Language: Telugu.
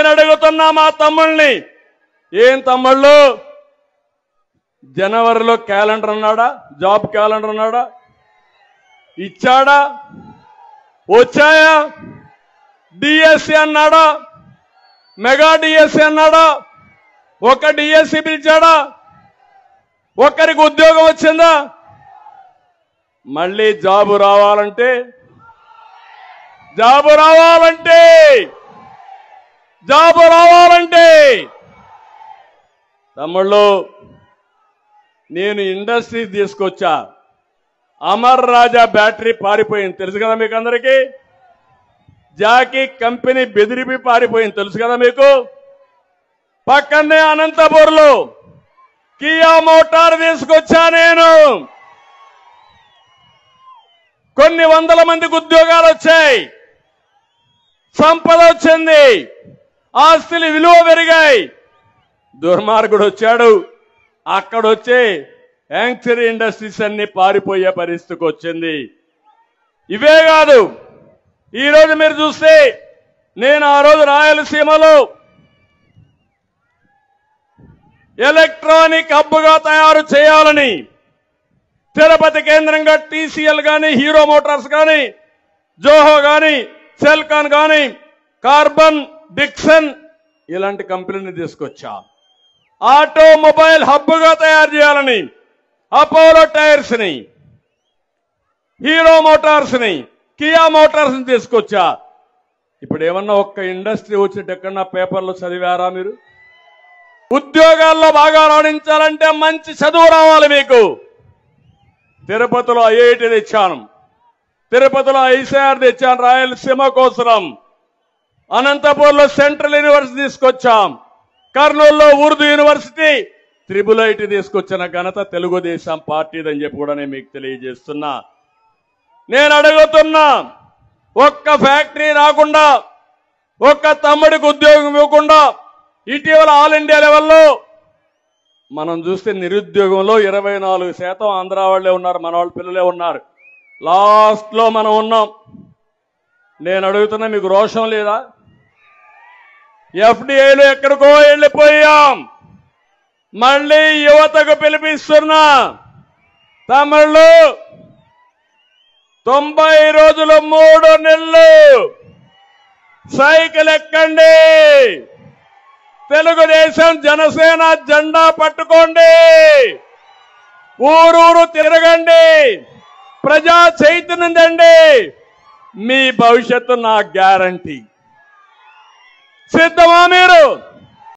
నేను అడుగుతున్నా మా తమ్ముళ్ళని, ఏం తమ్ముళ్ళు జనవరిలో క్యాలెండర్ అన్నాడా? జాబ్ క్యాలెండర్ అన్నాడా? ఇచ్చాడా? వచ్చాయా? డిఎస్సి అన్నాడా? మెగా డిఎస్సి అన్నాడా? ఒక డిఎస్సి పిలిచాడా? ఒక్కరికి ఉద్యోగం వచ్చిందా? మళ్ళీ జాబు రావాలంటే తమ్ముళ్ళు నేను ఇండస్ట్రీ తీసుకొచ్చా. అమర్ రాజా బ్యాటరీ పారిపోయింది తెలుసు కదా మీకు అందరికీ. జాకీ కంపెనీ బెదిరిపి పారిపోయింది తెలుసు కదా మీకు. పక్కనే అనంతపూర్లో కియా మోటార్ తీసుకొచ్చా నేను. కొన్ని వందల మందికి ఉద్యోగాలు వచ్చాయి, సంపద వచ్చింది, ఆస్తులు విలువ పెరిగాయి. దుర్మార్గుడు వచ్చాడు, అక్కడొచ్చే యాంక్చరీ ఇండస్ట్రీస్ అన్ని పారిపోయే పరిస్థితికి వచ్చింది. ఇవే కాదు, ఈరోజు మీరు చూస్తే నేను ఆ రోజు రాయలసీమలో ఎలక్ట్రానిక్ హబ్గా తయారు చేయాలని తిరుపతి కేంద్రంగా టీసీఎల్ కానీ, హీరో మోటార్స్ కానీ, జోహో కానీ, సెల్కాన్ కానీ, కార్బన్, డిక్సన్ ఇలాంటి కంపెనీని తీసుకొచ్చా. ఆటోమొబైల్ హబ్గా తయారు చేయాలని అపోలో టైర్స్ ని, హీరో మోటార్స్ ని, కియా మోటార్స్ ని తీసుకొచ్చా. ఇప్పుడు ఏమన్నా ఒక్క ఇండస్ట్రీ వచ్చేట ఎక్కడన్నా పేపర్లో చదివారా మీరు? ఉద్యోగాల్లో బాగా రాణించాలంటే మంచి చదువు రావాలి మీకు. తిరుపతిలో ఐఐటి తెచ్చాను, తిరుపతిలో ఐసీఆర్ తెచ్చాను రాయలసీమ కోసం. అనంతపూర్లో సెంట్రల్ యూనివర్సిటీ తీసుకొచ్చాం, కర్నూలులో ఉర్దూ యూనివర్సిటీ, త్రిబుల్ ఐటీ తీసుకొచ్చిన ఘనత తెలుగుదేశం పార్టీదని చెప్పి కూడా నేను మీకు తెలియజేస్తున్నా. నేను అడుగుతున్నా, ఒక్క ఫ్యాక్టరీ రాకుండా, ఒక్క తమ్ముడికి ఉద్యోగం ఇవ్వకుండా ఇటీవల ఆల్ ఇండియా లెవెల్లో మనం చూస్తే నిరుద్యోగంలో 24% ఆంధ్ర వాళ్లే ఉన్నారు, మన వాళ్ళ పిల్లలే ఉన్నారు. లాస్ట్ లో మనం ఉన్నాం. నేను అడుగుతున్నా, మీకు రోషం లేదా? ఎఫ్డిఐలో ఎక్కడికో వెళ్ళిపోయాం. మళ్ళీ యువతకు పిలిపిస్తున్నా, తమిళు 90 రోజులు 3 నెలలు సైకిల్ ఎక్కండి, తెలుగుదేశం జనసేన జెండా పట్టుకోండి, ఊరూరు తిరగండి, ప్రజా చైతన్యం తండి, మీ భవిష్యత్తు నా గ్యారంటీ. సిద్ధమా మీరు?